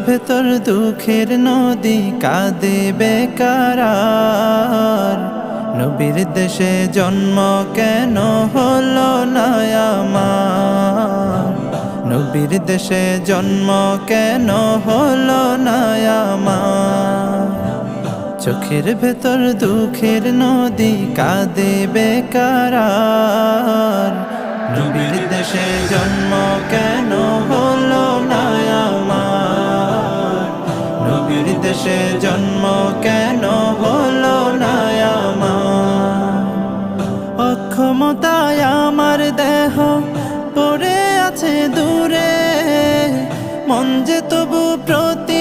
ভেতর দুঃখের নদী কাঁদে বেকারার। নবীর দেশে জন্ম কেন হলো না আমার? নবীর দেশে জন্ম কেন হলো না আমার? চোখের ভেতর দুঃখের নদী কাঁদে বেকারার। নবীর দেশে জন্ম কেন হলো না আমার? নবীর দেশে জন্ম কেন হলো না আমার? অক্ষমতায় আমার দেহ পড়ে আছে দূরে, মন যে তবু প্রতি